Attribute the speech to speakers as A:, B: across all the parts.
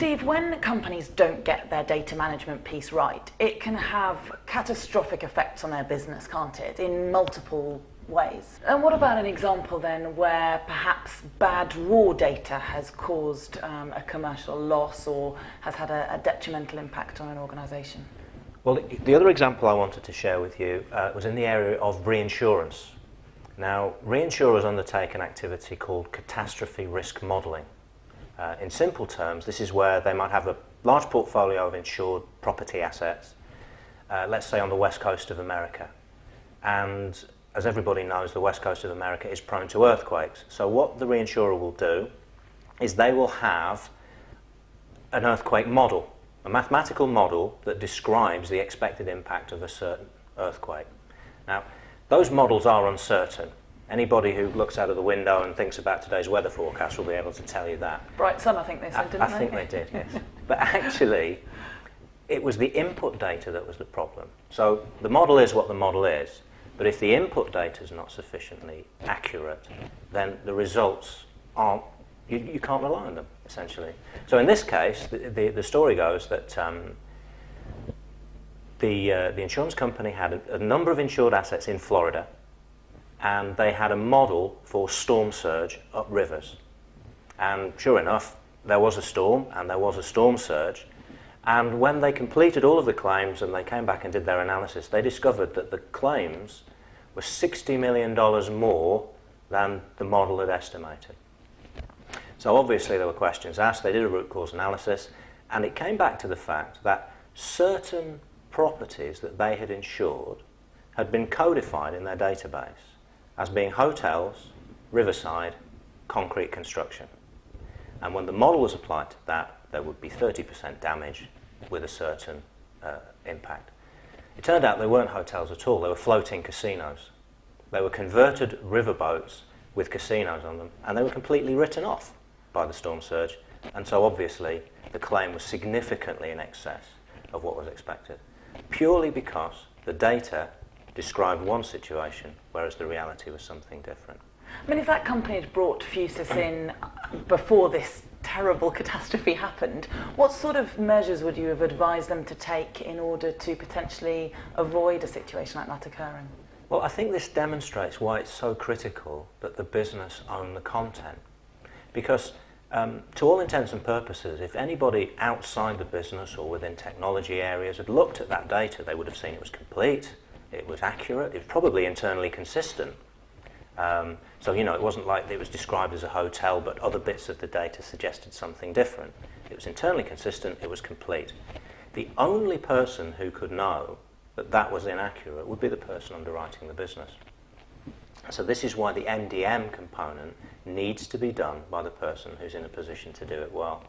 A: Steve, when companies don't get their data management piece right, it can have catastrophic effects on their business, can't it, in multiple ways? And what about an example then where perhaps bad raw data has caused a commercial loss or has had a detrimental impact on an organisation?
B: Well, the other example I wanted to share with you was in the area of reinsurance. Now, reinsurers undertake an activity called catastrophe risk modelling. In simple terms, this is where they might have a large portfolio of insured property assets, let's say on the west coast of America. And as everybody knows, the west coast of America is prone to earthquakes. So what the reinsurer will do is they will have an earthquake model, a mathematical model that describes the expected impact of a certain earthquake. Now, those models are uncertain. Anybody who looks out of the window and thinks about today's weather forecast will be able to tell you that.
A: Bright sun, I think they said, didn't they?
B: I think they did, yes. But actually, it was the input data that was the problem. So the model is what the model is, but if the input data is not sufficiently accurate, then the results aren't, you can't rely on them, essentially. So in this case, the story goes that the insurance company had a number of insured assets in Florida, and they had a model for storm surge up rivers. And sure enough, there was a storm and there was a storm surge. And when they completed all of the claims and they came back and did their analysis, they discovered that the claims were $60 million more than the model had estimated. So obviously there were questions asked, they did a root cause analysis, and it came back to the fact that certain properties that they had insured had been codified in their database as being hotels, riverside, concrete construction. And when the model was applied to that, there would be 30% damage with a certain impact. It turned out they weren't hotels at all, they were floating casinos. They were converted riverboats with casinos on them, and they were completely written off by the storm surge, and so obviously the claim was significantly in excess of what was expected, purely because the data described one situation, whereas the reality was something different.
A: I mean, if that company had brought Phusis in before this terrible catastrophe happened, what sort of measures would you have advised them to take in order to potentially avoid a situation like that occurring?
B: Well, I think this demonstrates why it's so critical that the business own the content. Because to all intents and purposes, if anybody outside the business or within technology areas had looked at that data, they would have seen it was complete, it was accurate, it was probably internally consistent. So, you know, it wasn't like it was described as a hotel, but other bits of the data suggested something different. It was internally consistent, it was complete. The only person who could know that that was inaccurate would be the person underwriting the business. So this is why the MDM component needs to be done by the person who's in a position to do it well.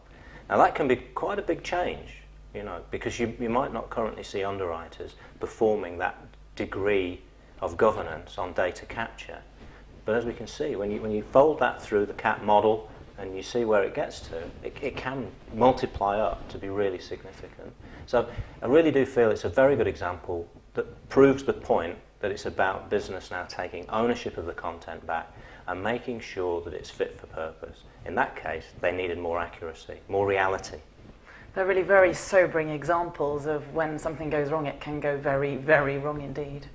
B: Now that can be quite a big change, you know, because you might not currently see underwriters performing that degree of governance on data capture. But as we can see, when you fold that through the CAT model and you see where it gets to, it can multiply up to be really significant. So I really do feel it's a very good example that proves the point that it's about business now taking ownership of the content back and making sure that it's fit for purpose. In that case, they needed more accuracy, more reality.
A: They're really very sobering examples of when something goes wrong, it can go very, very wrong indeed.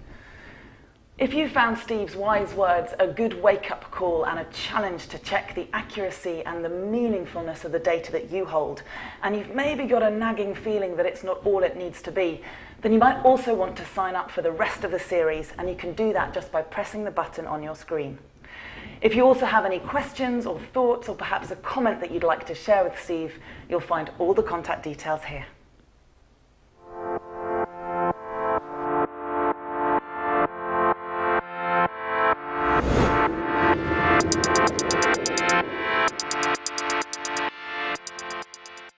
A: If you found Steve's wise words a good wake-up call and a challenge to check the accuracy and the meaningfulness of the data that you hold, and you've maybe got a nagging feeling that it's not all it needs to be, then you might also want to sign up for the rest of the series, and you can do that just by pressing the button on your screen. If you also have any questions or thoughts or perhaps a comment that you'd like to share with Steve, you'll find all the contact details here.